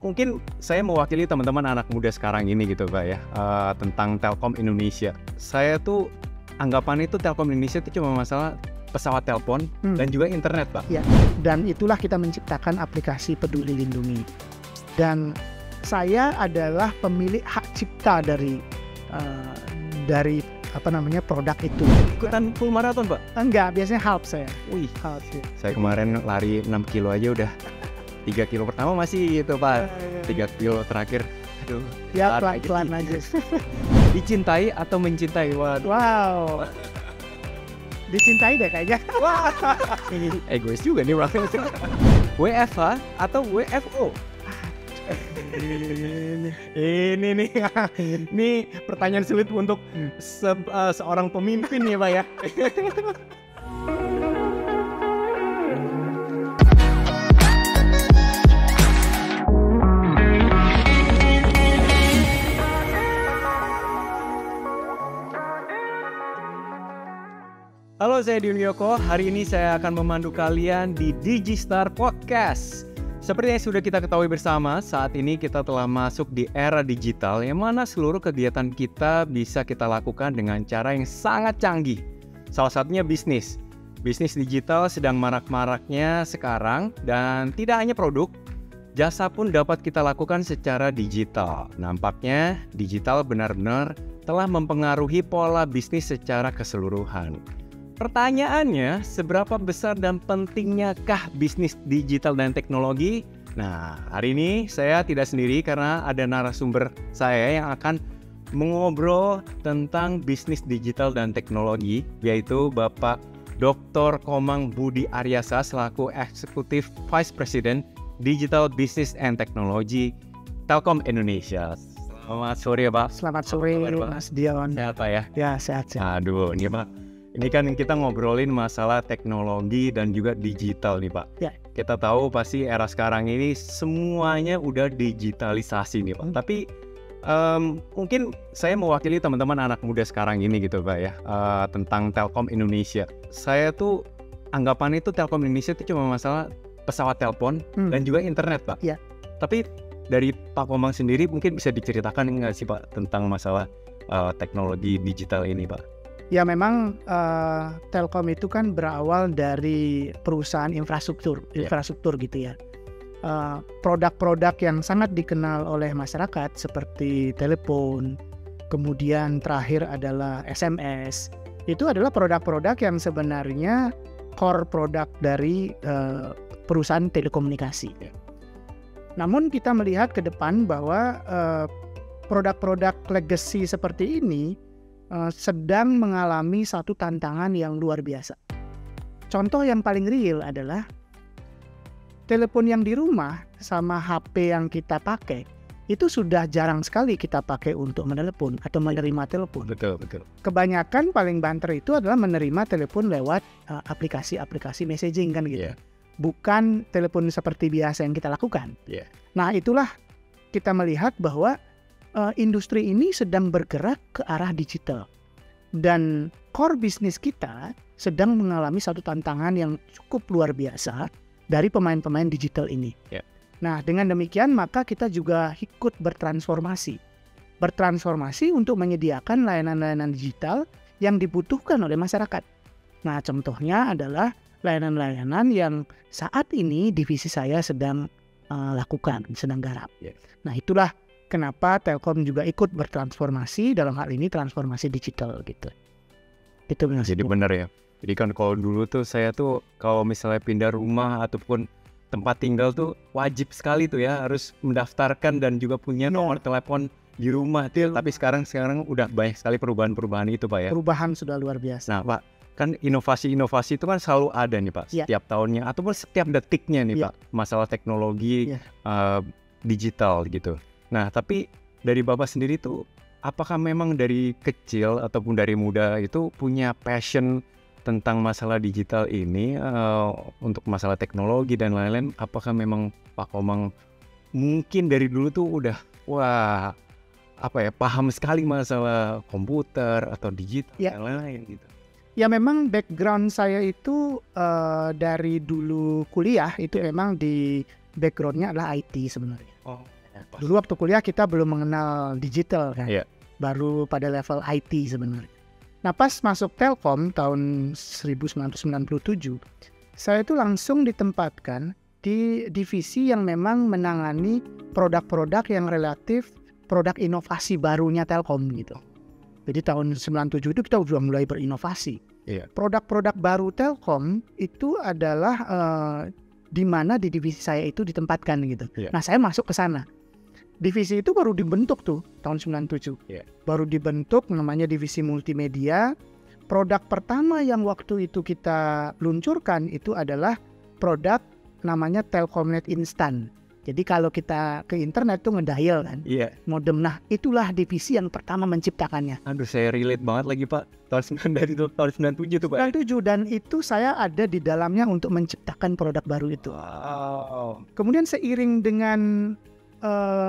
Mungkin saya mewakili teman-teman anak muda sekarang ini gitu Pak ya, tentang Telkom Indonesia. Saya tuh anggapan itu Telkom Indonesia itu cuma masalah pesawat telepon dan juga internet Pak. Ya, dan itulah kita menciptakan aplikasi Peduli Lindungi. Dan saya adalah pemilik hak cipta dari produk itu. Ikutan full maraton Pak? Enggak, biasanya half saya. Wih, Half ya. saya kemarin lari 6 kilo aja udah 3 kilo pertama masih gitu Pak, 3 kilo terakhir aduh Ya pelan-pelan aja. Dicintai atau mencintai? Wow. Dicintai deh kayaknya. Wah, egois juga nih Bang. WFH atau WFO? Ini nih, ini pertanyaan sulit untuk seorang pemimpin ya Pak ya. Halo, saya Dion Yoko. Hari ini saya akan memandu kalian di Digistar Podcast. Seperti yang sudah kita ketahui bersama, saat ini kita telah masuk di era digital yang mana seluruh kegiatan kita bisa kita lakukan dengan cara yang sangat canggih. Salah satunya bisnis. Bisnis digital sedang marak-maraknya sekarang dan tidak hanya produk, jasa pun dapat kita lakukan secara digital. Nampaknya digital benar-benar telah mempengaruhi pola bisnis secara keseluruhan. Pertanyaannya, seberapa besar dan pentingyakah bisnis digital dan teknologi? Nah, hari ini saya tidak sendiri karena ada narasumber saya yang akan mengobrol tentang bisnis digital dan teknologi, yaitu Bapak Dr. Komang Budi Aryasa selaku Executive Vice President Digital Business and Technology Telkom Indonesia. Selamat sore Pak. Selamat sore Mas Dion. Sehat Pak ya? Ya, sehat. Aduh, ini Pak. Ini kan kita ngobrolin masalah teknologi dan juga digital nih Pak. Ya. Kita tahu pasti era sekarang ini semuanya udah digitalisasi nih Pak. Tapi mungkin saya mewakili teman-teman anak muda sekarang ini gitu Pak ya, tentang Telkom Indonesia. Saya tuh anggapan itu Telkom Indonesia itu cuma masalah pesawat telepon dan juga internet Pak. Ya. Tapi dari Pak Komang sendiri mungkin bisa diceritakan nggak sih Pak tentang masalah teknologi digital ini Pak? Ya memang Telkom itu kan berawal dari perusahaan infrastruktur gitu ya. Produk-produk yang sangat dikenal oleh masyarakat seperti telepon, kemudian terakhir adalah SMS. Itu adalah produk-produk yang sebenarnya core produk dari perusahaan telekomunikasi. Namun kita melihat ke depan bahwa produk-produk legacy seperti ini sedang mengalami satu tantangan yang luar biasa. Contoh yang paling real adalah telepon yang di rumah sama HP yang kita pakai itu sudah jarang sekali kita pakai untuk menelepon atau menerima telepon. Betul. Kebanyakan paling banter itu adalah menerima telepon lewat aplikasi-aplikasi messaging kan gitu. Yeah. Bukan telepon seperti biasa yang kita lakukan. Yeah. Nah, itulah kita melihat bahwa industri ini sedang bergerak ke arah digital dan core bisnis kita sedang mengalami satu tantangan yang cukup luar biasa dari pemain-pemain digital ini. Yeah. Nah, dengan demikian maka kita juga ikut bertransformasi untuk menyediakan layanan-layanan digital yang dibutuhkan oleh masyarakat. Nah, contohnya adalah layanan-layanan yang saat ini divisi saya sedang lakukan, sedang garap. Yeah. Nah, itulah kenapa Telkom juga ikut bertransformasi, dalam hal ini transformasi digital gitu. Itu benar. Jadi benar ya. Jadi kan kalau dulu tuh saya tuh kalau misalnya pindah rumah ataupun tempat tinggal tuh wajib sekali tuh ya harus mendaftarkan dan juga punya nomor telepon di rumah. Tapi sekarang udah banyak sekali perubahan-perubahan itu Pak ya. Perubahan sudah luar biasa. Nah Pak, kan inovasi-inovasi itu kan selalu ada nih Pak, setiap tahunnya ataupun setiap detiknya nih Pak, masalah teknologi digital gitu. Nah, tapi dari Bapak sendiri tuh, apakah memang dari kecil ataupun dari muda itu punya passion tentang masalah digital ini, untuk masalah teknologi dan lain-lain? Apakah memang Pak Komang mungkin dari dulu tuh udah, paham sekali masalah komputer atau digital dan lain-lain gitu? Ya memang background saya itu dari dulu kuliah itu memang di background-nya adalah IT sebenarnya. Oh. Dulu waktu kuliah kita belum mengenal digital kan, Iya. baru pada level IT sebenarnya. Nah pas masuk Telkom tahun 1997, saya itu langsung ditempatkan di divisi yang memang menangani produk-produk yang relatif produk inovasi barunya Telkom gitu. Jadi tahun 97 itu kita sudah mulai berinovasi. Iya. Produk-produk baru Telkom itu adalah di mana di divisi saya itu ditempatkan gitu. Iya. Nah saya masuk ke sana. Divisi itu baru dibentuk tuh tahun 97. Iya. Baru dibentuk namanya divisi multimedia. Produk pertama yang waktu itu kita luncurkan itu adalah produk namanya Telkomnet Instan. Jadi kalau kita ke internet tuh ngedial kan, Iya. modem. Nah itulah divisi yang pertama menciptakannya. Aduh, saya relate banget lagi Pak. Tahun 97 tuh Pak. 97, dan itu saya ada di dalamnya untuk menciptakan produk baru itu. Wow. Kemudian seiring dengan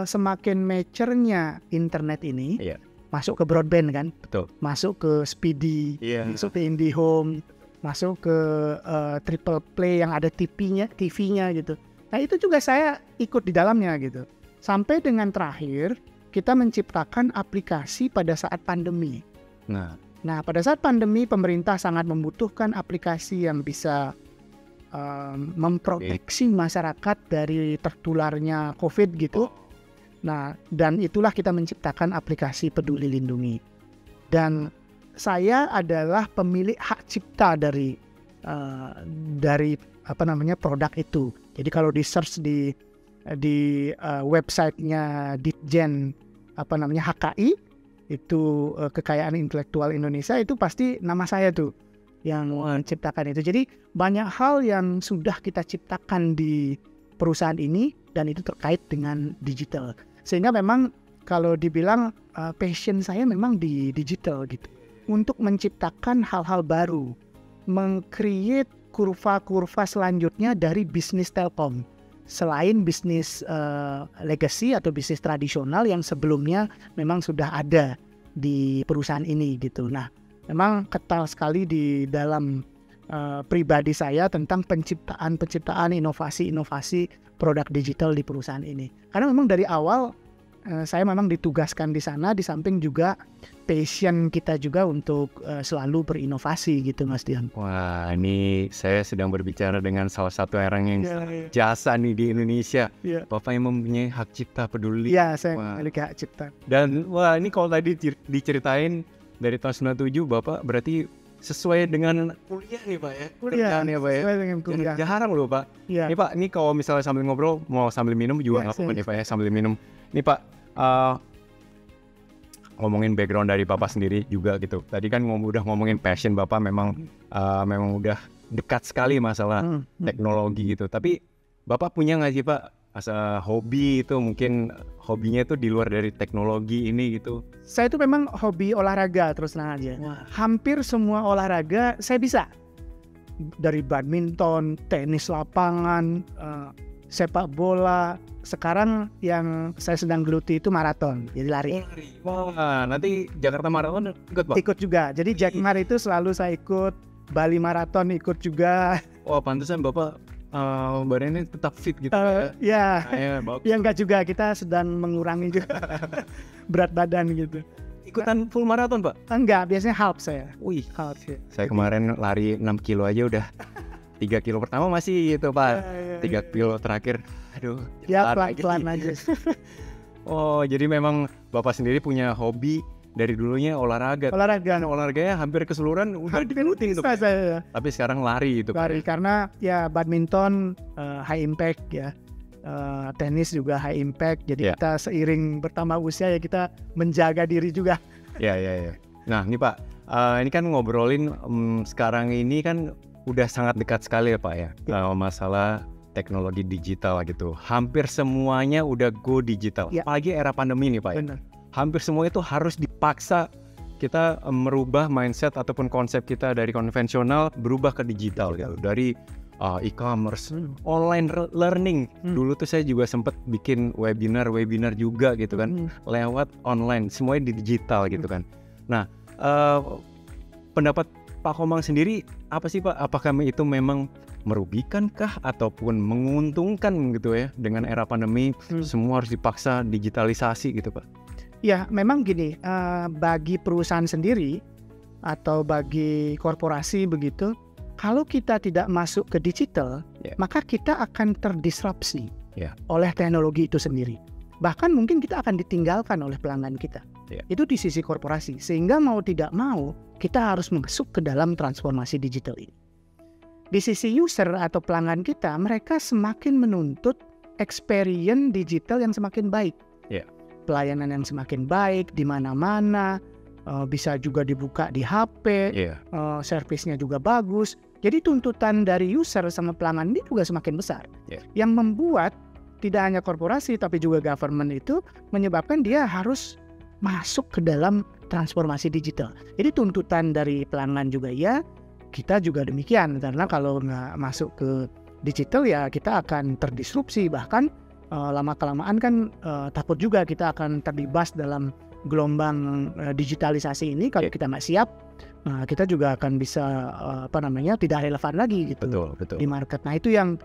semakin mature-nya internet ini, Iya. masuk ke broadband kan, Betul. masuk ke Speedy, Iya. masuk ke IndiHome, masuk ke Triple Play yang ada TV-nya gitu. Nah itu juga saya ikut di dalamnya gitu. Sampai dengan terakhir kita menciptakan aplikasi pada saat pandemi. Nah pada saat pandemi pemerintah sangat membutuhkan aplikasi yang bisa memproteksi masyarakat dari tertularnya COVID gitu. Nah, dan itulah kita menciptakan aplikasi Peduli Lindungi. Dan saya adalah pemilik hak cipta dari produk itu. Jadi kalau di search di websitenya Ditjen HKI itu Kekayaan Intelektual Indonesia, itu pasti nama saya tuh yang menciptakan itu. Jadi banyak hal yang sudah kita ciptakan di perusahaan ini dan itu terkait dengan digital. Sehingga memang kalau dibilang passion saya memang di digital gitu. Untuk menciptakan hal-hal baru, meng-create kurva-kurva selanjutnya dari bisnis Telkom. Selain bisnis legacy atau bisnis tradisional yang sebelumnya memang sudah ada di perusahaan ini gitu. Nah, memang kental sekali di dalam pribadi saya tentang penciptaan inovasi produk digital di perusahaan ini. Karena memang dari awal saya memang ditugaskan di sana, di samping juga passion kita juga untuk selalu berinovasi gitu Mas Dian. Wah, ini saya sedang berbicara dengan salah satu orang yang jasa nih di Indonesia. Bapak yang mempunyai hak cipta peduli. Iya, saya memiliki hak cipta. Dan wah, ini kalau tadi diceritain dari tahun 97 Bapak berarti sesuai dengan kuliah nih Pak ya. Kuliah nih Pak ya. Sesuai dengan kuliah. Jarang loh Pak. Iya. Ini Pak, ini kalau misalnya sambil ngobrol mau sambil minum juga nggak apa-apa nih Pak ya, sambil minum. Nih Pak, ngomongin background dari Bapak sendiri juga gitu. Tadi kan udah ngomongin passion Bapak memang udah dekat sekali masalah teknologi gitu. Tapi Bapak punya nggak sih Pak hobi itu, mungkin hobinya itu di luar dari teknologi ini gitu? Saya itu memang hobi olahraga terus terang aja. Hampir semua olahraga saya bisa. Dari badminton, tenis lapangan, sepak bola. Sekarang yang saya sedang geluti itu maraton, jadi lari. Wah, nanti Jakarta Marathon ikut Pak? Ikut juga. Jadi Jakmar itu selalu saya ikut. Bali Marathon ikut juga. Wah, pantesan Bapak badannya tetap fit gitu ya. Ya, Ya enggak juga, kita sedang mengurangi juga berat badan gitu. Ikutan full maraton Pak? Enggak, biasanya half saya. Wih, half ya. Saya kemarin lari 6 kilo aja udah 3 kilo pertama masih gitu Pak. 3 kilo terakhir aduh. Ya pelan-pelan aja. Oh, jadi memang Bapak sendiri punya hobi dari dulunya olahraga. Olahraganya hampir keseluruhan udah diikutin itu. Tapi sekarang lari itu. Lari karena ya badminton high impact ya. Tenis juga high impact. Jadi kita seiring bertambah usia ya kita menjaga diri juga. Ya. Nah, ini Pak, ini kan ngobrolin sekarang ini kan udah sangat dekat sekali ya Pak ya. Masalah teknologi digital gitu. Hampir semuanya udah go digital. Apalagi era pandemi nih Pak ya. Benar. Hampir semua itu harus dipaksa kita merubah mindset ataupun konsep kita dari konvensional berubah ke digital gitu. Dari e-commerce, online learning. Dulu tuh saya juga sempat bikin webinar juga gitu kan, lewat online, semuanya di digital gitu kan. Nah, pendapat Pak Komang sendiri apa sih Pak? Apakah itu memang merugikan kah ataupun menguntungkan gitu ya dengan era pandemi semua harus dipaksa digitalisasi gitu Pak? Ya memang gini, bagi perusahaan sendiri atau bagi korporasi begitu, kalau kita tidak masuk ke digital, maka kita akan terdisrupsi oleh teknologi itu sendiri. Bahkan mungkin kita akan ditinggalkan oleh pelanggan kita. Itu di sisi korporasi. Sehingga mau tidak mau, kita harus masuk ke dalam transformasi digital ini. Di sisi user atau pelanggan kita, mereka semakin menuntut experience digital yang semakin baik. Pelayanan yang semakin baik di mana-mana, bisa juga dibuka di HP, servisnya juga bagus. Jadi tuntutan dari user sama pelanggan ini juga semakin besar. Yang membuat tidak hanya korporasi tapi juga government itu menyebabkan dia harus masuk ke dalam transformasi digital. Jadi tuntutan dari pelanggan juga kita juga demikian, karena kalau nggak masuk ke digital ya kita akan terdisrupsi, bahkan lama-kelamaan kan takut juga kita akan terlibas dalam gelombang digitalisasi ini. Kalau kita nggak siap, kita juga akan bisa tidak relevan lagi gitu betul. di market. Nah itu yang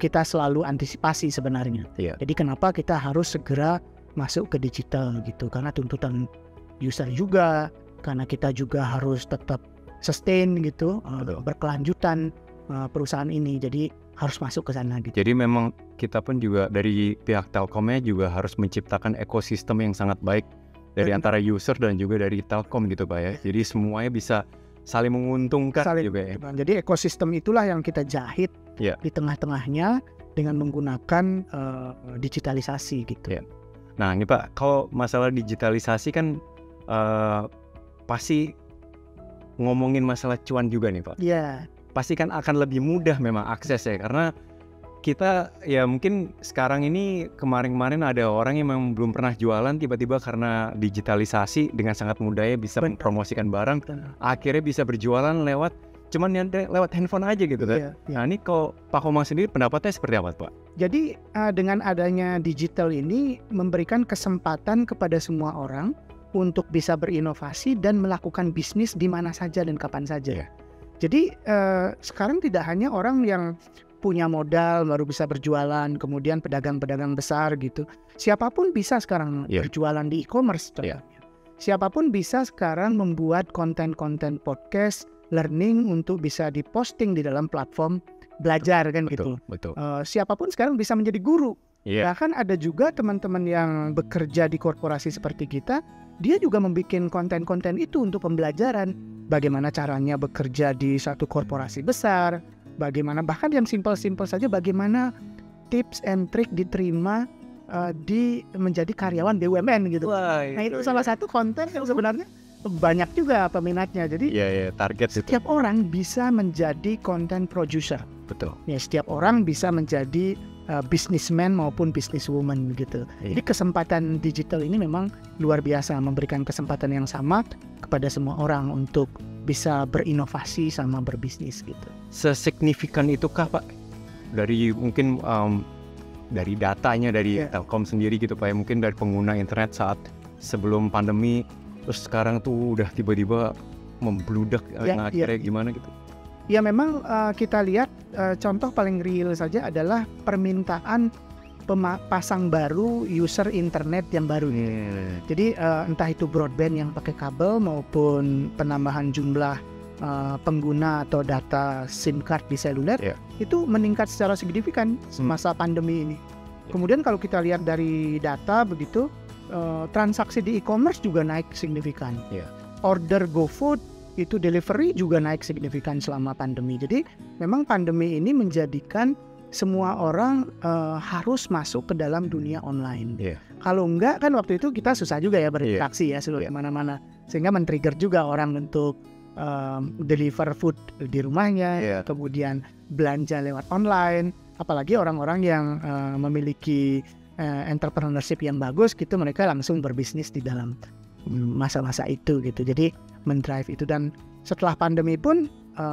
kita selalu antisipasi sebenarnya. Jadi kenapa kita harus segera masuk ke digital gitu, karena tuntutan user juga, karena kita juga harus tetap sustain gitu, berkelanjutan perusahaan ini, jadi harus masuk ke sana gitu. Jadi memang kita pun juga dari pihak Telkomnya juga harus menciptakan ekosistem yang sangat baik dari antara user dan juga dari Telkom gitu Pak ya. Jadi semuanya bisa saling menguntungkan juga ya. Jadi ekosistem itulah yang kita jahit di tengah-tengahnya dengan menggunakan digitalisasi gitu. Nah ini Pak, kalau masalah digitalisasi kan pasti ngomongin masalah cuan juga nih Pak. Pasti kan akan lebih mudah memang akses ya, karena kita ya mungkin sekarang ini kemarin-kemarin ada orang yang memang belum pernah jualan, tiba-tiba karena digitalisasi dengan sangat mudahnya bisa mempromosikan barang, akhirnya bisa berjualan lewat handphone aja gitu kan. Nah ini kalau Pak Komang sendiri pendapatnya seperti apa Pak? Jadi dengan adanya digital ini memberikan kesempatan kepada semua orang untuk bisa berinovasi dan melakukan bisnis di mana saja dan kapan saja. Jadi sekarang tidak hanya orang yang punya modal baru bisa berjualan, kemudian pedagang-pedagang besar gitu. Siapapun bisa sekarang berjualan di e-commerce. Siapapun bisa sekarang membuat konten-konten podcast, learning untuk bisa diposting di dalam platform belajar kan gitu. Siapapun sekarang bisa menjadi guru. Bahkan ada juga teman-teman yang bekerja di korporasi seperti kita, dia juga membuat konten-konten itu untuk pembelajaran. Bagaimana caranya bekerja di satu korporasi besar, bagaimana bahkan yang simpel-simpel saja, bagaimana tips and trick diterima menjadi karyawan BUMN gitu. Nah itu salah satu konten yang sebenarnya banyak juga peminatnya. Jadi target setiap orang bisa menjadi content producer. Setiap orang bisa menjadi businessman maupun businesswoman gitu. Jadi kesempatan digital ini memang luar biasa, memberikan kesempatan yang sama kepada semua orang untuk bisa berinovasi sama berbisnis gitu. Sesignifikan itukah Pak dari mungkin dari datanya dari Telkom sendiri gitu Pak ya, mungkin dari pengguna internet saat sebelum pandemi terus sekarang tuh udah tiba-tiba membludak, akhirnya gimana gitu? Ya memang kita lihat contoh paling real saja adalah permintaan pasang baru user internet yang baru. Jadi entah itu broadband yang pakai kabel maupun penambahan jumlah pengguna atau data SIM card di seluler itu meningkat secara signifikan semasa pandemi ini. Kemudian kalau kita lihat dari data begitu, transaksi di e-commerce juga naik signifikan. Order GoFood itu delivery juga naik signifikan selama pandemi. Jadi memang pandemi ini menjadikan semua orang harus masuk ke dalam dunia online. Kalau enggak kan waktu itu kita susah juga ya berinteraksi seluruh kemana-mana, sehingga men-trigger juga orang untuk deliver food di rumahnya, kemudian belanja lewat online. Apalagi orang-orang yang memiliki entrepreneurship yang bagus gitu, mereka langsung berbisnis di dalam masa-masa itu gitu. Jadi mendrive itu, dan setelah pandemi pun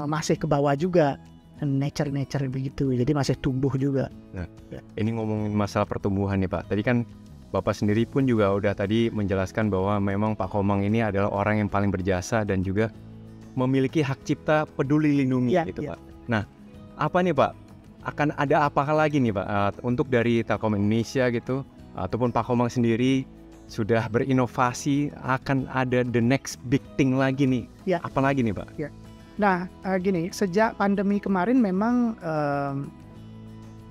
masih ke bawah juga nature begitu, jadi masih tumbuh juga. Nah, ini ngomongin masalah pertumbuhan nih Pak. Tadi kan Bapak sendiri pun juga udah tadi menjelaskan bahwa memang Pak Komang ini adalah orang yang paling berjasa dan juga memiliki hak cipta peduli lindungi gitu Pak. Nah, apa nih Pak? Akan ada apa lagi nih Pak untuk dari Telkom Indonesia gitu ataupun Pak Komang sendiri sudah berinovasi, akan ada the next big thing lagi nih? Ya. Apa lagi nih Pak? Ya. Nah, gini, sejak pandemi kemarin memang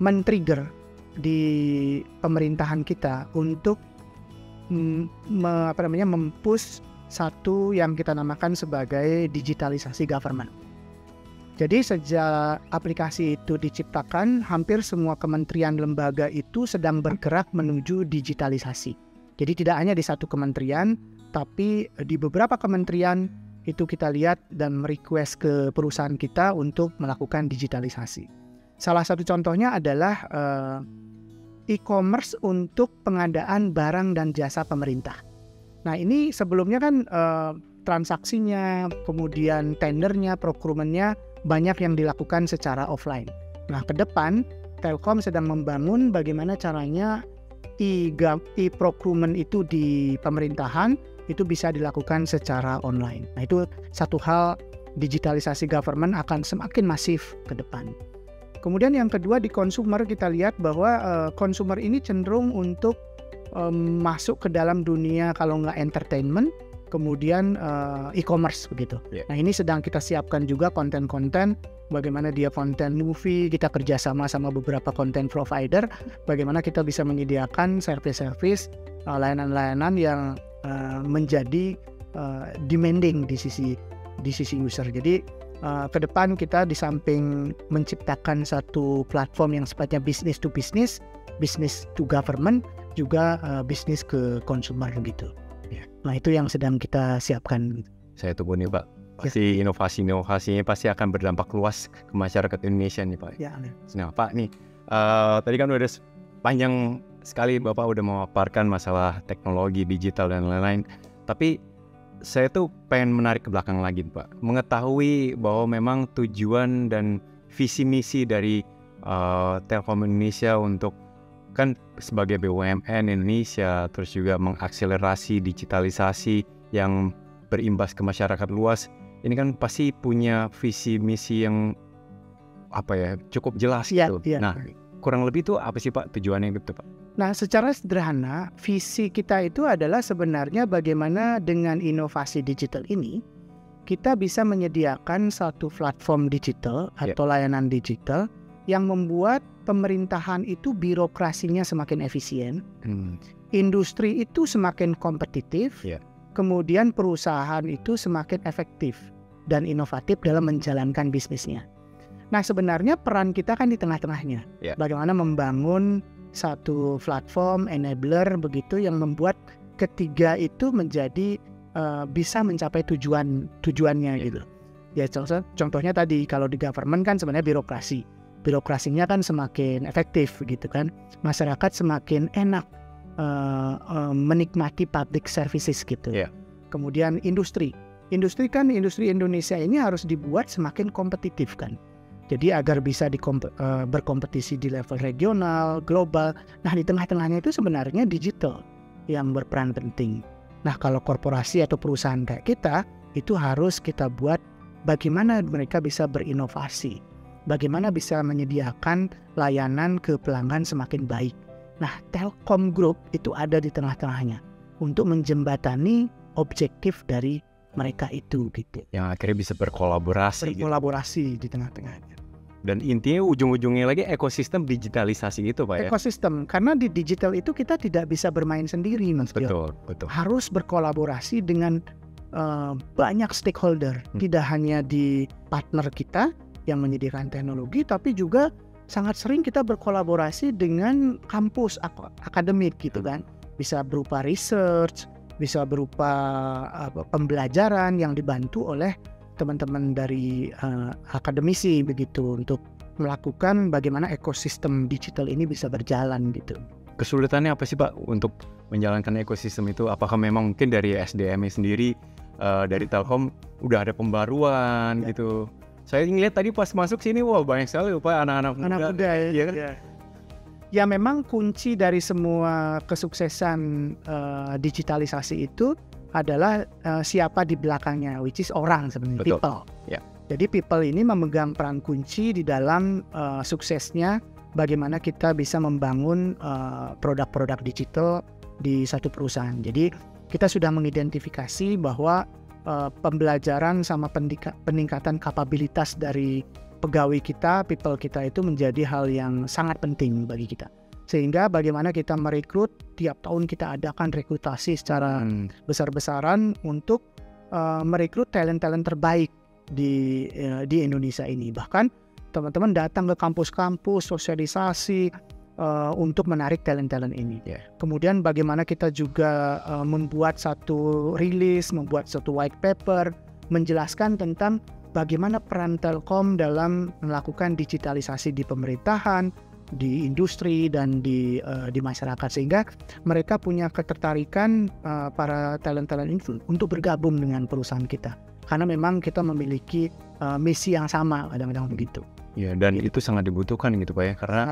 men-trigger di pemerintahan kita untuk mempush satu yang kita namakan sebagai digitalisasi government. Jadi sejak aplikasi itu diciptakan, hampir semua kementerian lembaga itu sedang bergerak menuju digitalisasi. Jadi tidak hanya di satu kementerian, tapi di beberapa kementerian itu kita lihat dan merequest ke perusahaan kita untuk melakukan digitalisasi. Salah satu contohnya adalah e-commerce untuk pengadaan barang dan jasa pemerintah. Nah ini sebelumnya kan transaksinya, kemudian tendernya, procurement-nya banyak yang dilakukan secara offline. Nah ke depan Telkom sedang membangun bagaimana caranya e-procurement itu di pemerintahan itu bisa dilakukan secara online. Nah itu satu hal, digitalisasi government akan semakin masif ke depan. Kemudian yang kedua di consumer kita lihat bahwa consumer ini cenderung untuk masuk ke dalam dunia kalau nggak entertainment, kemudian e-commerce begitu. Nah ini sedang kita siapkan juga konten-konten, bagaimana dia konten movie, kita kerjasama sama beberapa content provider, bagaimana kita bisa menyediakan service-service, layanan-layanan yang menjadi demanding di sisi user. Jadi ke depan kita di samping menciptakan satu platform yang sifatnya business to business, business to government, juga business ke consumer gitu. Nah itu yang sedang kita siapkan. Saya tunggu nih Pak. Pasti inovasi-inovasinya pasti akan berdampak luas ke masyarakat Indonesia nih Pak. Ya. Nah Pak nih, tadi kan udah panjang sekali Bapak udah memaparkan masalah teknologi digital dan lain-lain. Tapi saya tuh pengen menarik ke belakang lagi Pak. Mengetahui bahwa memang tujuan dan visi misi dari Telkom Indonesia untuk kan sebagai BUMN Indonesia, terus juga mengakselerasi digitalisasi yang berimbas ke masyarakat luas. Ini kan pasti punya visi misi yang cukup jelas gitu. Nah, kurang lebih itu apa sih Pak tujuannya gitu Pak? Nah, secara sederhana visi kita itu adalah sebenarnya bagaimana dengan inovasi digital ini kita bisa menyediakan satu platform digital atau layanan digital yang membuat pemerintahan itu birokrasinya semakin efisien, industri itu semakin kompetitif, kemudian perusahaan itu semakin efektif dan inovatif dalam menjalankan bisnisnya. Nah sebenarnya peran kita kan di tengah-tengahnya, bagaimana membangun satu platform enabler begitu yang membuat ketiga itu menjadi bisa mencapai tujuannya gitu. Ya contohnya tadi kalau di government kan sebenarnya birokrasinya kan semakin efektif gitu kan, masyarakat semakin enak menikmati public services gitu. Kemudian industri Indonesia ini harus dibuat semakin kompetitif kan, jadi agar bisa berkompetisi di level regional, global. Nah di tengah-tengahnya itu sebenarnya digital yang berperan penting. Nah kalau korporasi atau perusahaan kayak kita itu harus kita buat bagaimana mereka bisa berinovasi, bagaimana bisa menyediakan layanan ke pelanggan semakin baik. Nah, Telkom Group itu ada di tengah-tengahnya untuk menjembatani objektif dari mereka itu gitu. Yang akhirnya bisa berkolaborasi di tengah-tengahnya. Dan intinya ujung-ujungnya lagi ekosistem digitalisasi gitu Pak ya? Ekosistem, karena di digital itu kita tidak bisa bermain sendiri Mas Dio. Betul. Harus berkolaborasi dengan banyak stakeholder, tidak hanya di partner kita yang menyediakan teknologi, tapi juga sangat sering kita berkolaborasi dengan kampus akademik gitu kan. Bisa berupa research, bisa berupa pembelajaran yang dibantu oleh teman-teman dari akademisi begitu untuk melakukan bagaimana ekosistem digital ini bisa berjalan gitu. Kesulitannya apa sih Pak untuk menjalankan ekosistem itu? Apakah memang mungkin dari SDM-nya sendiri dari Telkom udah ada pembaruan gitu? Saya ngeliat tadi pas masuk sini, wah banyak sekali Pak anak-anak muda ya kan? Ya memang kunci dari semua kesuksesan digitalisasi itu adalah siapa di belakangnya, which is orang sebenarnya, people. Jadi people ini memegang peran kunci di dalam suksesnya bagaimana kita bisa membangun produk-produk digital di satu perusahaan. Jadi kita sudah mengidentifikasi bahwa pembelajaran sama peningkatan kapabilitas dari pegawai kita, people kita itu menjadi hal yang sangat penting bagi kita. Sehingga bagaimana kita merekrut, tiap tahun kita adakan rekrutasi secara besar-besaran untuk merekrut talent-talent terbaik di Indonesia ini. Bahkan teman-teman datang ke kampus-kampus, sosialisasi untuk menarik talent-talent ini. Kemudian bagaimana kita juga membuat satu rilis, membuat satu white paper, menjelaskan tentang bagaimana peran Telkom dalam melakukan digitalisasi di pemerintahan, di industri, dan di masyarakat, sehingga mereka punya ketertarikan para talent-talent itu untuk bergabung dengan perusahaan kita. Karena memang kita memiliki misi yang sama, kadang-kadang begitu. Ya, dan itu sangat dibutuhkan gitu Pak ya, karena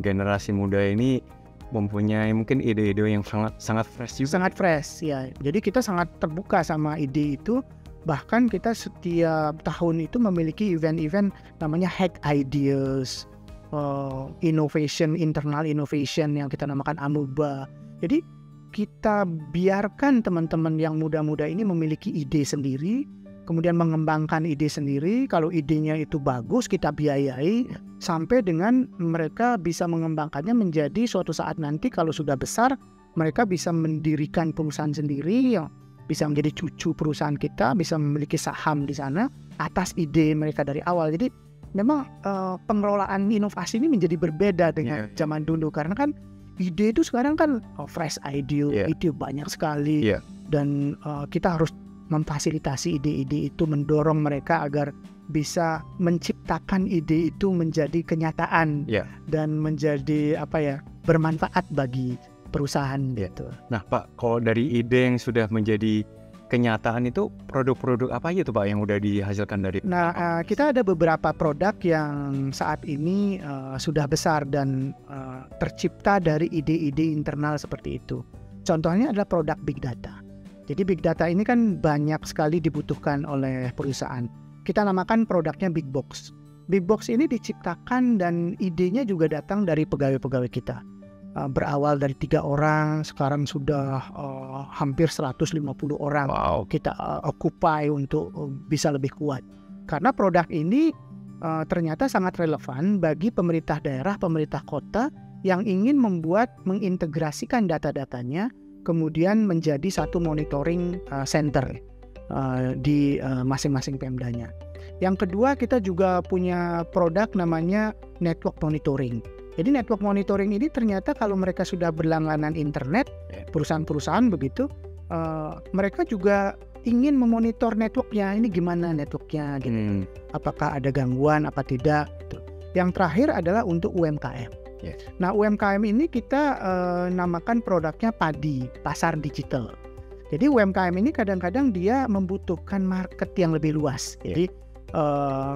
generasi muda ini mempunyai mungkin ide-ide yang sangat fresh juga. Sangat fresh, ya. Jadi kita sangat terbuka sama ide itu. Bahkan kita setiap tahun itu memiliki event-event namanya Hack Ideas, innovation, internal innovation yang kita namakan Amuba. Jadi kita biarkan teman-teman yang muda-muda ini memiliki ide sendiri, kemudian mengembangkan ide sendiri. Kalau idenya itu bagus, kita biayai sampai dengan mereka bisa mengembangkannya menjadi suatu saat nanti kalau sudah besar, mereka bisa mendirikan perusahaan sendiri yang bisa menjadi cucu perusahaan kita, bisa memiliki saham di sana atas ide mereka dari awal. Jadi memang pengelolaan inovasi ini menjadi berbeda dengan zaman dulu, karena kan ide itu sekarang kan fresh idea, ide banyak sekali, dan kita harus memfasilitasi ide-ide itu, mendorong mereka agar bisa menciptakan ide itu menjadi kenyataan dan menjadi bermanfaat bagi perusahaan gitu. Nah Pak, kalau dari ide yang sudah menjadi kenyataan itu produk-produk apa aja tuh Pak yang udah dihasilkan dari? Nah, kita ada beberapa produk yang saat ini sudah besar dan tercipta dari ide-ide internal seperti itu. Contohnya adalah produk big data. Jadi big data ini kan banyak sekali dibutuhkan oleh perusahaan. Kita namakan produknya Big Box. Big Box ini diciptakan dan idenya juga datang dari pegawai-pegawai kita. Berawal dari 3 orang, sekarang sudah hampir 150 orang. Kita occupy untuk bisa lebih kuat. Karena produk ini ternyata sangat relevan bagi pemerintah daerah, pemerintah kota yang ingin mengintegrasikan data-datanya, kemudian menjadi satu monitoring center di masing-masing pemdanya. Yang kedua, kita juga punya produk namanya network monitoring. Jadi network monitoring ini ternyata kalau mereka sudah berlangganan internet, perusahaan-perusahaan begitu, mereka juga ingin memonitor networknya. Ini gimana networknya gitu. Apakah ada gangguan apa tidak gitu. Yang terakhir adalah untuk UMKM. Nah UMKM ini kita namakan produknya PADI, pasar digital. Jadi UMKM ini kadang-kadang dia membutuhkan market yang lebih luas. Jadi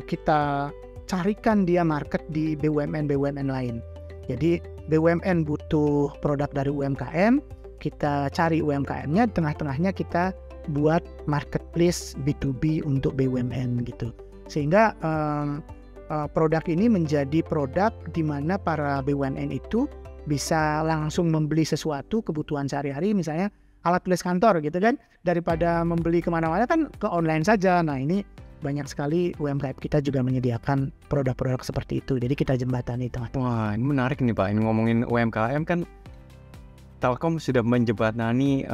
kita carikan dia market di BUMN lain. Jadi BUMN butuh produk dari UMKM, kita cari UMKM-nya, tengah-tengahnya kita buat marketplace B2B untuk BUMN gitu. Sehingga produk ini menjadi produk di mana para BUMN itu bisa langsung membeli sesuatu kebutuhan sehari-hari, misalnya alat tulis kantor gitu kan, daripada membeli kemana-mana kan ke online saja. Nah ini banyak sekali UMKM kita juga menyediakan produk-produk seperti itu. Jadi kita jembatani teman-teman. Wah ini menarik nih Pak. Ini ngomongin UMKM kan Telkom sudah menjembatani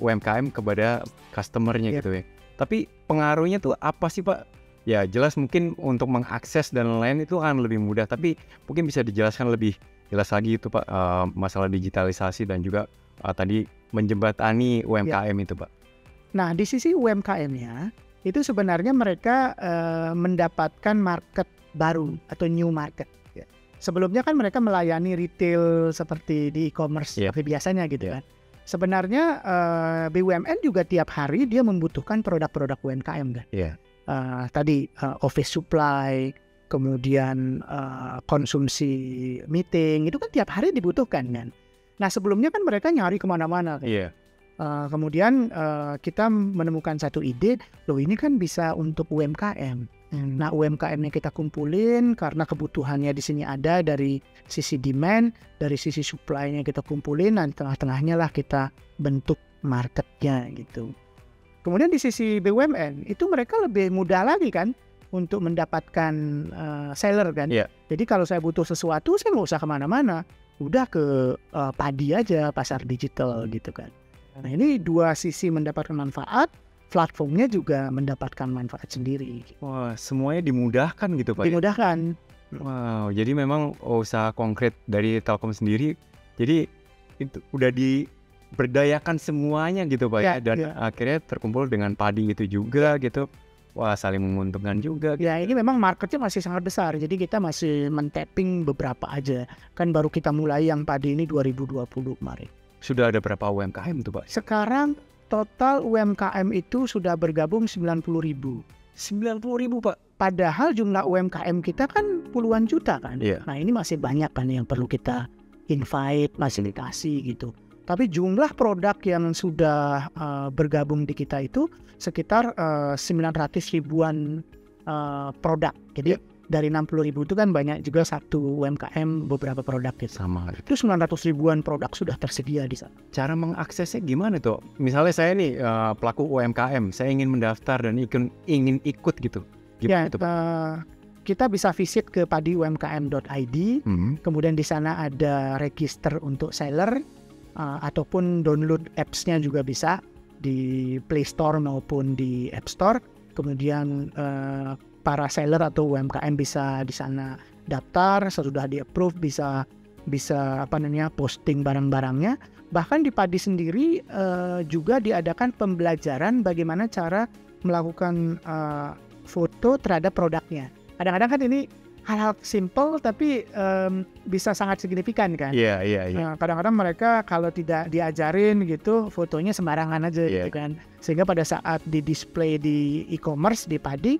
UMKM kepada customernya gitu ya. Tapi pengaruhnya tuh apa sih Pak? Ya jelas mungkin untuk mengakses dan lain itu kan lebih mudah. Tapi mungkin bisa dijelaskan lebih jelas lagi itu Pak, masalah digitalisasi dan juga tadi menjembatani UMKM itu Pak. Nah di sisi UMKM-nya itu sebenarnya mereka mendapatkan market baru atau new market. Sebelumnya kan mereka melayani retail seperti di e-commerce seperti biasanya gitu kan. Sebenarnya BUMN juga tiap hari dia membutuhkan produk-produk UMKM kan. Tadi office supply, kemudian konsumsi meeting, itu kan tiap hari dibutuhkan kan. Nah sebelumnya kan mereka nyari kemana-mana kan. Kemudian kita menemukan satu ide, loh ini kan bisa untuk UMKM. Nah, UMKM-nya kita kumpulin karena kebutuhannya di sini ada dari sisi demand, dari sisi supply-nya kita kumpulin, dan tengah-tengahnya lah kita bentuk marketnya gitu. Kemudian di sisi BUMN itu mereka lebih mudah lagi kan untuk mendapatkan seller kan. Yeah. Jadi kalau saya butuh sesuatu, saya nggak usah kemana-mana, udah ke padi aja, pasar digital gitu kan. Nah, ini dua sisi mendapatkan manfaat. Platformnya juga mendapatkan manfaat sendiri. Wah, semuanya dimudahkan gitu Pak. Dimudahkan. Wow, jadi memang usaha konkret dari Telkom sendiri, jadi itu udah diberdayakan semuanya gitu Pak ya, dan akhirnya terkumpul dengan padi itu juga gitu. Wah, saling menguntungkan juga. Ya, ini memang marketnya masih sangat besar, jadi kita masih men-tapping beberapa aja. Kan baru kita mulai yang padi ini 2020 kemarin. Sudah ada berapa UMKM tuh Pak? Sekarang total UMKM itu sudah bergabung 90.000. 90.000 Pak? Padahal jumlah UMKM kita kan puluhan juta kan. Yeah. Nah, ini masih banyak kan yang perlu kita invite, fasilitasi gitu. Tapi jumlah produk yang sudah bergabung di kita itu sekitar 900 ribuan produk. Jadi dari 60.000 itu kan banyak juga satu UMKM beberapa produk gitu. Sama. Itu 900 ribuan produk sudah tersedia di sana. Cara mengaksesnya gimana tuh? Misalnya saya nih pelaku UMKM, saya ingin mendaftar dan ingin ikut gitu. Ya, kita bisa visit ke padiumkm.id. Kemudian di sana ada register untuk seller, ataupun download apps-nya juga bisa di Play Store maupun di App Store. Kemudian para seller atau UMKM bisa di sana daftar, sesudah di-approve bisa posting barang-barangnya. Bahkan di Padi sendiri juga diadakan pembelajaran bagaimana cara melakukan foto terhadap produknya. Kadang-kadang kan ini hal-hal simple tapi bisa sangat signifikan kan. Iya. Nah, kadang-kadang mereka kalau tidak diajarin gitu, fotonya sembarangan aja gitu kan. Sehingga pada saat di display di e-commerce di Padi,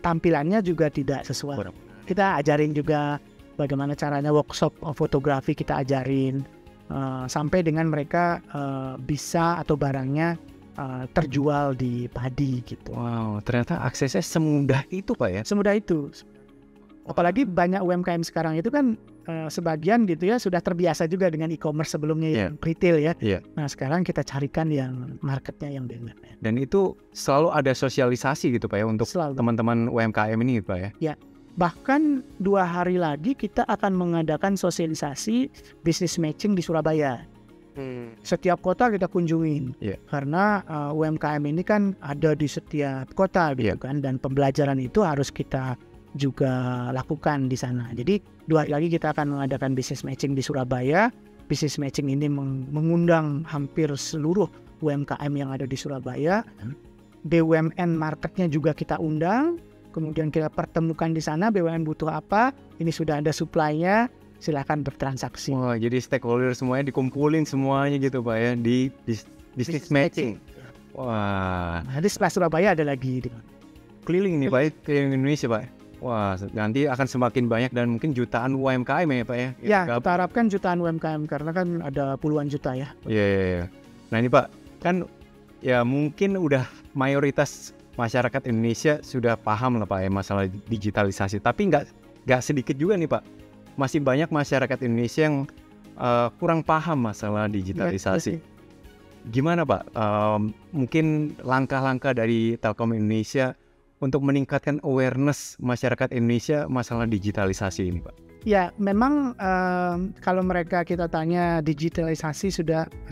tampilannya juga tidak sesuai. Kita ajarin juga bagaimana caranya workshop fotografi, kita ajarin sampai dengan mereka bisa atau barangnya terjual di Padi gitu. Wow, ternyata aksesnya semudah itu Pak ya? Semudah itu. Apalagi banyak UMKM sekarang itu kan sebagian gitu ya sudah terbiasa juga dengan e-commerce sebelumnya yang retail ya. Nah, sekarang kita carikan yang marketnya yang benar. Dan itu selalu ada sosialisasi gitu Pak ya untuk teman-teman UMKM ini Pak ya? Ya, bahkan 2 hari lagi kita akan mengadakan sosialisasi business matching di Surabaya. Setiap kota kita kunjungin, karena UMKM ini kan ada di setiap kota gitu kan, dan pembelajaran itu harus kita juga lakukan di sana. Jadi 2 hari lagi kita akan mengadakan business matching di Surabaya. Business matching ini mengundang hampir seluruh UMKM yang ada di Surabaya. BUMN marketnya juga kita undang. Kemudian kita pertemukan di sana BUMN butuh apa. Ini sudah ada supply-nya. Silakan bertransaksi. Wah, jadi stakeholder semuanya dikumpulin semuanya gitu Pak ya di business matching. Wah. Nanti setelah Surabaya ada lagi. Keliling nih Pak, keliling Indonesia Pak. Wah, nanti akan semakin banyak dan mungkin jutaan UMKM ya Pak ya? Ya, kita harapkan jutaan UMKM karena kan ada puluhan juta ya. Iya. Nah ini Pak, kan ya mungkin udah mayoritas masyarakat Indonesia sudah paham lah Pak ya masalah digitalisasi. Tapi nggak sedikit juga nih Pak, masih banyak masyarakat Indonesia yang kurang paham masalah digitalisasi. Gimana Pak, mungkin langkah-langkah dari Telkom Indonesia untuk meningkatkan awareness masyarakat Indonesia masalah digitalisasi ini Pak? Ya, memang kalau kita tanya digitalisasi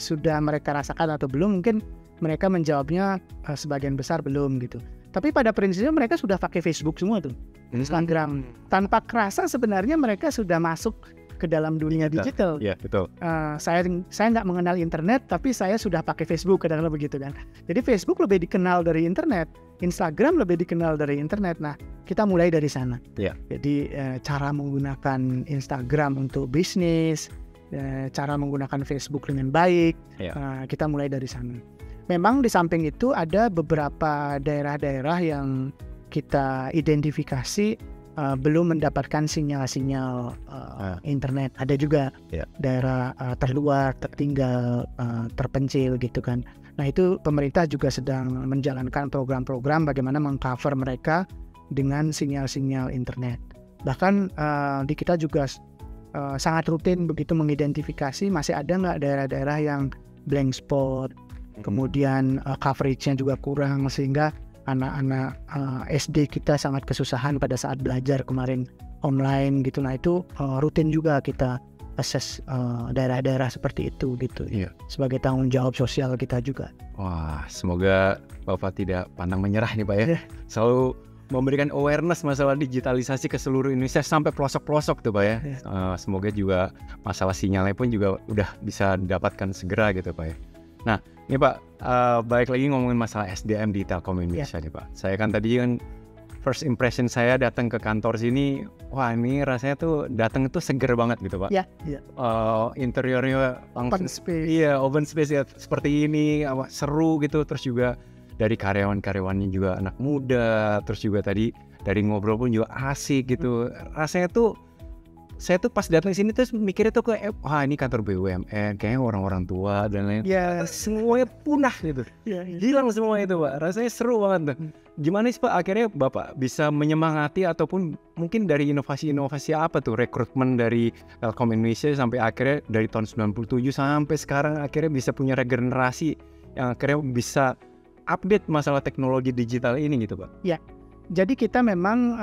sudah mereka rasakan atau belum, mungkin mereka menjawabnya sebagian besar belum gitu. Tapi pada prinsipnya mereka sudah pakai Facebook semua tuh, Instagram. Tanpa kerasa sebenarnya mereka sudah masuk ke dalam dunia digital. Iya, betul. Saya nggak mengenal internet, tapi saya sudah pakai Facebook, kadang-kadang begitu kan. Jadi Facebook lebih dikenal dari internet, Instagram lebih dikenal dari internet. Nah, kita mulai dari sana. Yeah. Jadi cara menggunakan Instagram untuk bisnis, cara menggunakan Facebook dengan baik, kita mulai dari sana. Memang di samping itu ada beberapa daerah-daerah yang kita identifikasi belum mendapatkan sinyal-sinyal internet. Ada juga daerah terluar, tertinggal, terpencil gitu kan. Nah itu pemerintah juga sedang menjalankan program-program bagaimana mengcover mereka dengan sinyal-sinyal internet. Bahkan di kita juga sangat rutin begitu mengidentifikasi masih ada nggak daerah-daerah yang blank spot, kemudian coveragenya juga kurang sehingga anak-anak SD kita sangat kesusahan pada saat belajar kemarin online gitu. Nah itu rutin juga kita assess daerah-daerah seperti itu gitu. Sebagai tanggung jawab sosial kita juga. Wah, semoga Bapak tidak pantang menyerah nih Pak ya. Selalu memberikan awareness masalah digitalisasi ke seluruh Indonesia sampai pelosok-pelosok tuh Pak ya. Semoga juga masalah sinyalnya pun juga udah bisa didapatkan segera gitu Pak ya. Nah ini Pak, balik lagi ngomongin masalah SDM di Telkom Indonesia nih Pak. Saya kan tadi kan first impression saya datang ke kantor sini, wah ini rasanya tuh datang itu seger banget gitu Pak. Interiornya langsung open space. Iya, open space ya seperti ini, seru gitu. Terus juga dari karyawan-karyawannya juga anak muda, terus juga tadi dari ngobrol pun juga asik gitu. Rasanya tuh saya tuh pas datang sini tuh mikirnya tuh kayak wah ini kantor BUMN, kayaknya orang-orang tua dan lain. Semuanya punah gitu. Hilang semua itu Pak. Rasanya seru banget tuh. Gimana sih Pak akhirnya Bapak bisa menyemangati ataupun mungkin dari inovasi-inovasi apa tuh rekrutmen dari Telkom Indonesia sampai akhirnya dari tahun 97 sampai sekarang akhirnya bisa punya regenerasi yang akhirnya bisa update masalah teknologi digital ini gitu Pak. Jadi kita memang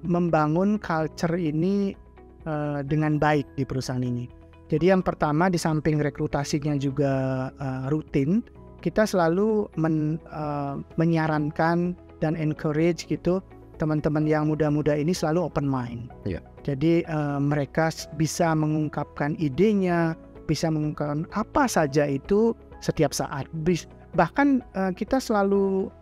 membangun culture ini dengan baik di perusahaan ini. Jadi yang pertama di samping rekrutasinya juga rutin, kita selalu menyarankan dan encourage gitu teman-teman yang muda-muda ini selalu open mind. Jadi mereka bisa mengungkapkan idenya, bisa mengungkapkan apa saja itu setiap saat. Bahkan kita selalu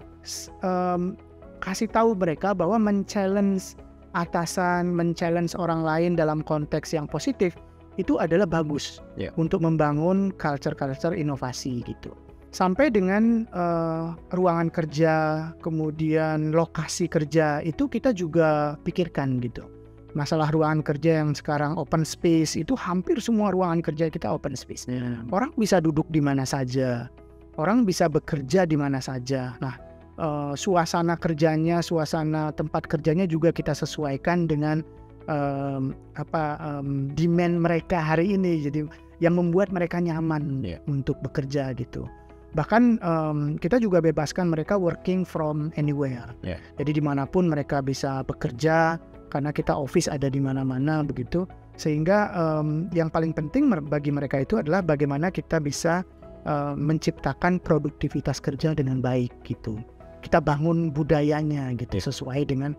kasih tahu mereka bahwa men-challenge atasan, men-challenge orang lain dalam konteks yang positif itu adalah bagus untuk membangun culture-culture inovasi gitu. Sampai dengan ruangan kerja, kemudian lokasi kerja itu kita juga pikirkan gitu. Masalah ruangan kerja yang sekarang open space itu hampir semua ruangan kerja kita open space. Orang bisa duduk di mana saja, orang bisa bekerja di mana saja. Nah, suasana kerjanya, suasana tempat kerjanya juga kita sesuaikan dengan demand mereka hari ini. Jadi yang membuat mereka nyaman untuk bekerja gitu. Bahkan kita juga bebaskan mereka working from anywhere. Jadi dimanapun mereka bisa bekerja karena kita office ada di mana-mana begitu. Sehingga yang paling penting bagi mereka itu adalah bagaimana kita bisa menciptakan produktivitas kerja dengan baik gitu. Kita bangun budayanya gitu sesuai dengan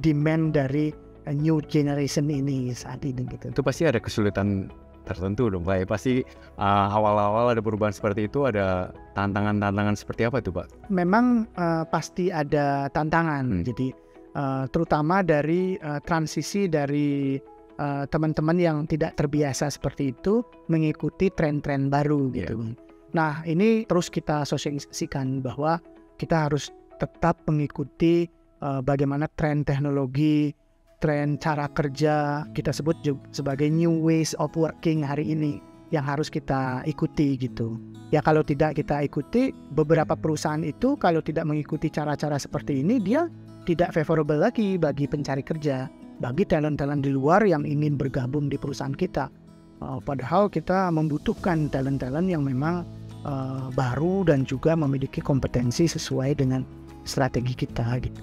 demand dari new generation ini saat ini gitu. Itu pasti ada kesulitan tertentu dong Pak. Pasti awal-awal ada perubahan seperti itu, ada tantangan-tantangan seperti apa itu Pak? Memang pasti ada tantangan. Jadi terutama dari transisi dari teman-teman yang tidak terbiasa seperti itu mengikuti tren-tren baru gitu. Nah ini terus kita sosialisasikan bahwa kita harus tetap mengikuti bagaimana tren teknologi, tren cara kerja, kita sebut sebagai new ways of working hari ini yang harus kita ikuti gitu. Ya kalau tidak kita ikuti, beberapa perusahaan itu kalau tidak mengikuti cara-cara seperti ini, dia tidak favorable lagi bagi pencari kerja, bagi talent-talent di luar yang ingin bergabung di perusahaan kita. Padahal kita membutuhkan talent-talent yang memang baru dan juga memiliki kompetensi sesuai dengan strategi kita gitu.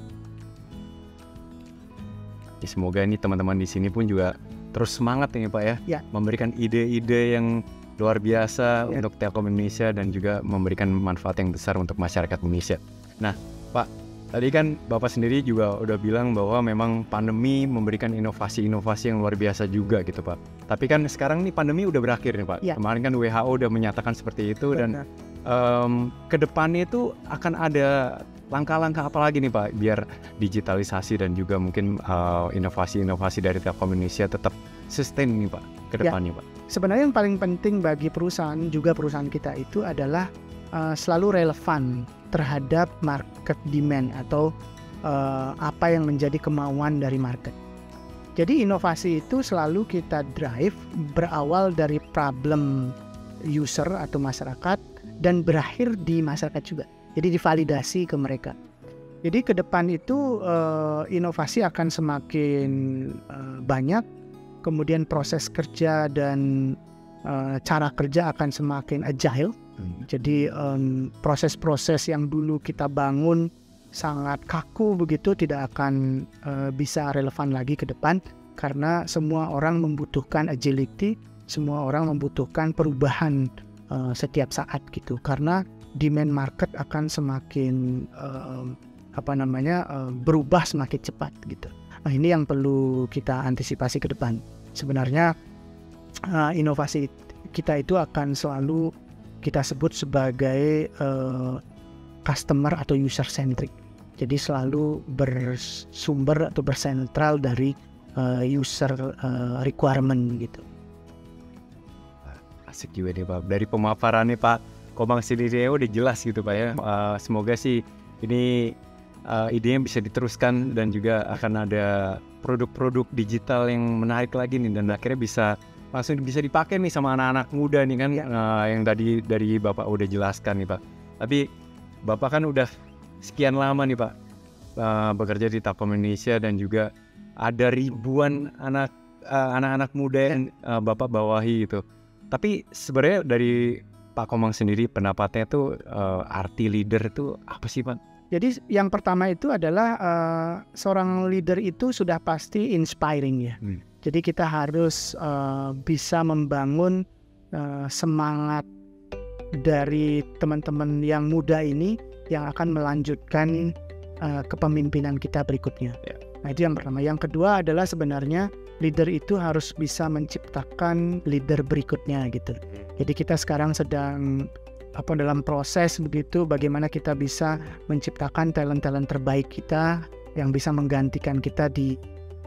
Ya, semoga ini teman-teman di sini pun juga terus semangat ini Pak ya, memberikan ide-ide yang luar biasa untuk Telkom Indonesia dan juga memberikan manfaat yang besar untuk masyarakat Indonesia. Nah Pak, tadi kan Bapak sendiri juga udah bilang bahwa memang pandemi memberikan inovasi-inovasi yang luar biasa juga gitu Pak. Tapi kan sekarang nih pandemi udah berakhir nih Pak. Kemarin kan WHO udah menyatakan seperti itu. Dan kedepannya itu akan ada langkah-langkah apa lagi nih Pak biar digitalisasi dan juga mungkin inovasi-inovasi dari Telkom Indonesia tetap sustain nih Pak kedepannya Pak. Sebenarnya yang paling penting bagi perusahaan juga perusahaan kita itu adalah selalu relevan terhadap market demand atau apa yang menjadi kemauan dari market. Jadi inovasi itu selalu kita drive berawal dari problem user atau masyarakat dan berakhir di masyarakat juga. Jadi divalidasi ke mereka. Jadi ke depan itu inovasi akan semakin banyak, kemudian proses kerja dan cara kerja akan semakin agile. Jadi proses-proses yang dulu kita bangun sangat kaku begitu tidak akan bisa relevan lagi ke depan karena semua orang membutuhkan agility, semua orang membutuhkan perubahan setiap saat gitu karena demand market akan semakin berubah semakin cepat gitu. Nah, ini yang perlu kita antisipasi ke depan. Sebenarnya inovasi kita itu akan selalu kita sebut sebagai customer atau user centric. Jadi selalu bersumber atau bersentral dari user requirement gitu. Asik juga nih Pak. Dari pemaparannya Pak Komang sendiri udah jelas gitu Pak ya. Semoga sih ini idenya bisa diteruskan dan juga akan ada produk-produk digital yang menarik lagi nih dan akhirnya bisa langsung bisa dipakai nih sama anak-anak muda nih kan yang tadi dari Bapak udah jelaskan nih Pak. Tapi Bapak kan udah sekian lama nih Pak bekerja di Telkom Indonesia dan juga ada ribuan anak-anak muda yang Bapak bawahi gitu. Tapi sebenarnya dari Pak Komang sendiri pendapatnya tuh arti leader itu apa sih Pak? Jadi yang pertama itu adalah seorang leader itu sudah pasti inspiring ya. Jadi kita harus bisa membangun semangat dari teman-teman yang muda ini yang akan melanjutkan kepemimpinan kita berikutnya. Nah itu yang pertama. Yang kedua adalah sebenarnya leader itu harus bisa menciptakan leader berikutnya gitu. Jadi kita sekarang sedang dalam proses begitu bagaimana kita bisa menciptakan talent-talent terbaik kita yang bisa menggantikan kita di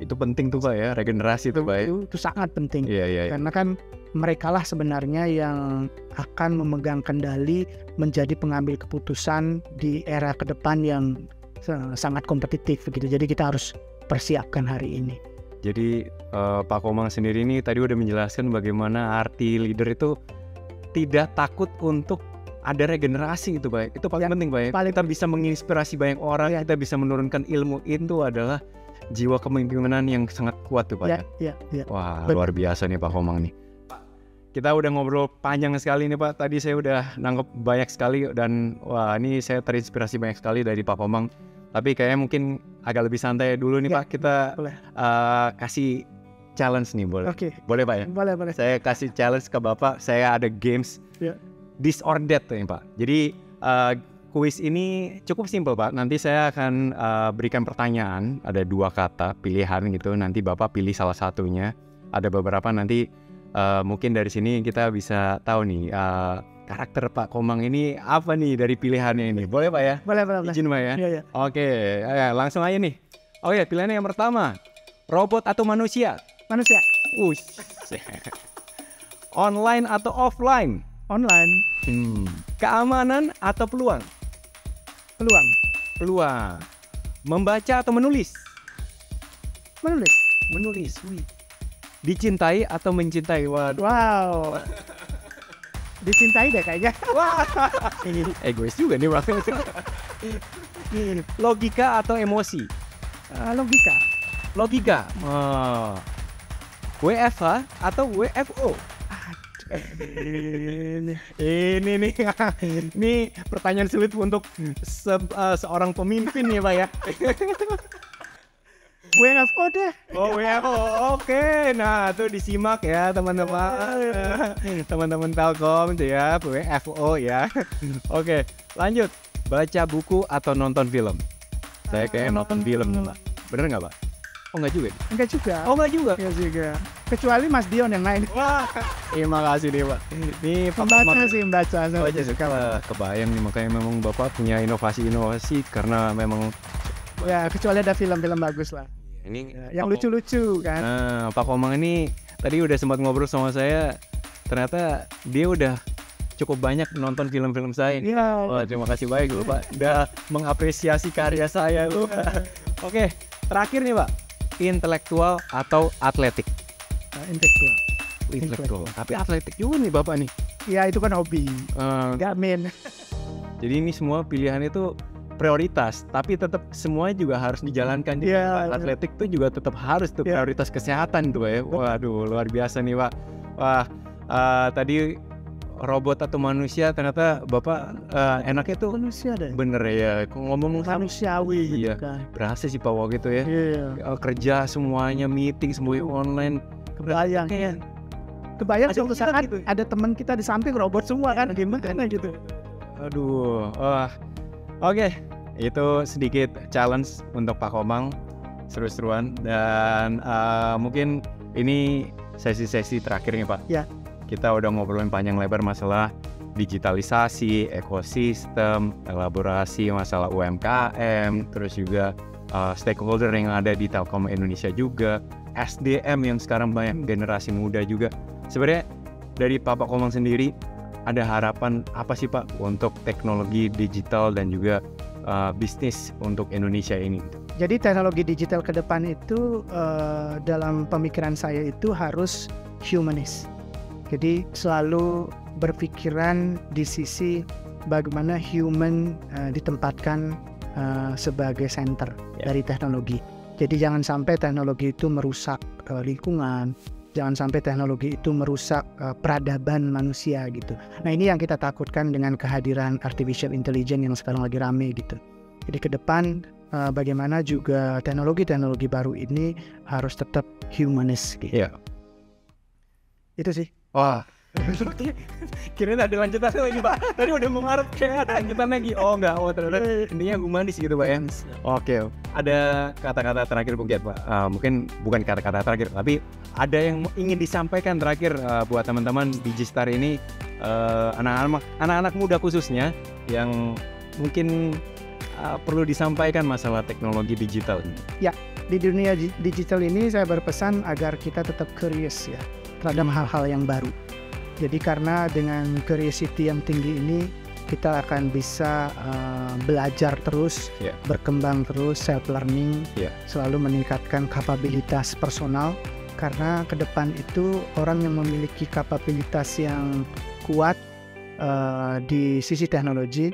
itu penting tuh Pak ya, regenerasi tuh Pak ya. Itu sangat penting. Iya. Karena kan merekalah sebenarnya yang akan memegang kendali menjadi pengambil keputusan di era ke depan yang sangat kompetitif begitu. Jadi kita harus persiapkan hari ini. Jadi Pak Komang sendiri ini tadi udah menjelaskan bagaimana arti leader itu tidak takut untuk ada regenerasi gitu Pak. Itu paling penting Pak ya. Kita bisa menginspirasi banyak orang, kita bisa menurunkan ilmu, itu adalah jiwa kepemimpinan yang sangat kuat tuh Pak ya. Wah, luar biasa nih Pak Komang nih. Kita udah ngobrol panjang sekali nih Pak. Tadi saya udah nangkep banyak sekali dan wah ini saya terinspirasi banyak sekali dari Pak Komang. Tapi kayaknya mungkin agak lebih santai dulu nih Pak. Kita kasih challenge nih boleh? Boleh Pak ya? Boleh. Saya kasih challenge ke Bapak. Saya ada games this or that nih Pak. Jadi kuis ini cukup simpel Pak. Nanti saya akan berikan pertanyaan. Ada 2 kata pilihan gitu. Nanti Bapak pilih salah satunya. Ada beberapa nanti mungkin dari sini kita bisa tahu nih karakter Pak Komang ini apa nih dari pilihannya ini. Boleh Pak ya? Boleh. Izin Pak ya? Iya. Oke, langsung aja nih. Oke, pilihannya yang pertama. Robot atau manusia? Manusia. Online atau offline? Online. Keamanan atau peluang? Peluang. Membaca atau menulis? Menulis. Wih. Dicintai atau mencintai? Wow. Dicintai deh kayaknya. Wah. Egois juga nih Bang. Logika atau emosi? Logika. WFH atau WFO? Ini nih. Ini pertanyaan sulit untuk seorang pemimpin ya Pak ya. WFO deh. Oh WFO, oke. Nah tuh disimak ya teman-teman. Teman-teman Telkom tuh ya, WFO ya. Oke, lanjut. Baca buku atau nonton film? Saya kayak nonton film Pak. Bener nggak Pak? Oh nggak juga? Enggak juga. Oh nggak juga? Enggak juga. Kecuali Mas Dion yang lain. Wah, terima kasih deh Pak. Ini membaca. Kebayang nih makanya memang Bapak punya inovasi-inovasi karena memang ya kecuali ada film-film bagus lah. Ini yang lucu-lucu kan. Pak Komang ini tadi udah sempat ngobrol sama saya. Ternyata dia udah cukup banyak nonton film-film saya. Iya. Wah, terima kasih baik loh Pak, udah mengapresiasi karya saya loh. Oke, terakhir nih Pak, intelektual atau atletik? Intelektual. Intelektual. Tapi atletik juga nih Bapak nih. Ya itu kan hobi, nggak main. Jadi ini semua pilihan itu prioritas, tapi tetap semuanya juga harus dijalankan. Iya. Atletik tuh juga tetap harus tuh prioritas kesehatan tuh ya. Waduh, luar biasa nih Pak. Wah, tadi robot atau manusia, ternyata Bapak enaknya tuh Manusia deh. bener ya. Ngomong Manusiawi iya, gitu kan. berasa sih Pak waktu itu ya. Iya. Kerja semuanya, meeting semuanya online. Kebayang. Kayak Kebayang Ada suatu kita saat gitu. ada teman kita di samping robot semua kan, gimana gitu. aduh, oke. Itu sedikit challenge untuk Pak Komang, seru-seruan, dan mungkin ini sesi-sesi terakhir nih Pak. Ya. Kita udah ngobrolin panjang lebar masalah digitalisasi, ekosistem, elaborasi masalah UMKM, terus juga stakeholder yang ada di Telkom Indonesia juga, SDM yang sekarang banyak generasi muda juga. Sebenarnya dari Pak Komang sendiri, ada harapan apa sih Pak untuk teknologi digital dan juga bisnis untuk Indonesia ini? Jadi teknologi digital ke depan itu dalam pemikiran saya itu harus humanis. Jadi selalu berpikiran di sisi bagaimana human ditempatkan sebagai center dari teknologi. Jadi jangan sampai teknologi itu merusak lingkungan, jangan sampai teknologi itu merusak peradaban manusia gitu. Nah ini yang kita takutkan dengan kehadiran artificial intelligence yang sekarang lagi rame gitu. Jadi ke depan bagaimana juga teknologi-teknologi baru ini harus tetap humanis gitu. Iya. Itu sih. Wah, kirain ada lanjutan lagi Pak. Tadi udah mengarut kayak ada lanjutan lagi. Oh enggak, ternyata intinya humanis gitu Pak ya. Oke, ada kata-kata terakhir mungkin Pak. Mungkin bukan kata-kata terakhir, tapi ada yang ingin disampaikan terakhir buat teman-teman Digistar ini, anak-anak muda khususnya yang mungkin perlu disampaikan masalah teknologi digital ini. Ya, di dunia digital ini saya berpesan agar kita tetap curious ya terhadap hal-hal yang baru. Jadi karena dengan curiosity yang tinggi ini kita akan bisa belajar terus, berkembang terus, self learning, selalu meningkatkan kapabilitas personal. Karena ke depan itu orang yang memiliki kapabilitas yang kuat di sisi teknologi,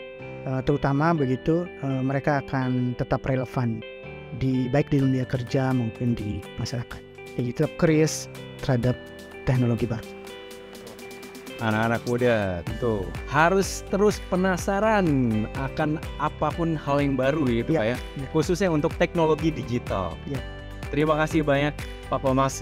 terutama begitu, mereka akan tetap relevan baik di dunia kerja maupun di masyarakat. Jadi tetap curious terhadap teknologi baru. Anak-anak muda tentu harus terus penasaran akan apapun hal yang baru gitu Pak ya. Khususnya untuk teknologi digital. Ya. Terima kasih banyak Pak Komang.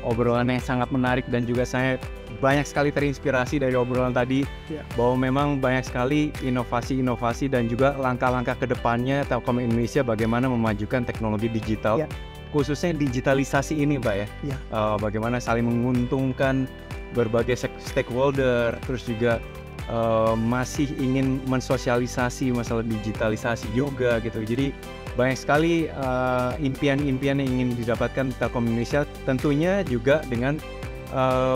Obrolannya sangat menarik dan juga saya banyak sekali terinspirasi dari obrolan tadi, bahwa memang banyak sekali inovasi-inovasi dan juga langkah-langkah ke depannya Telkom Indonesia bagaimana memajukan teknologi digital. Khususnya digitalisasi ini Pak ya. Bagaimana saling menguntungkan berbagai stakeholder, terus juga masih ingin mensosialisasi masalah digitalisasi juga gitu. Jadi banyak sekali impian-impian yang ingin didapatkan Telkom Indonesia, tentunya juga dengan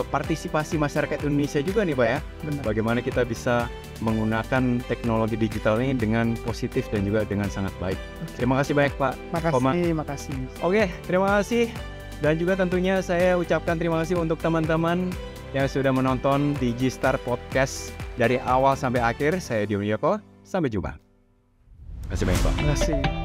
partisipasi masyarakat Indonesia juga nih Pak ya. Benar. Bagaimana kita bisa menggunakan teknologi digital ini dengan positif dan juga dengan sangat baik. Terima kasih banyak Pak Komang. Makasih. Oke, terima kasih. Dan juga tentunya saya ucapkan terima kasih untuk teman-teman yang sudah menonton Digistar Podcast dari awal sampai akhir. Saya Dion Yoko, sampai jumpa. Terima kasih banyak Pak. Terima kasih.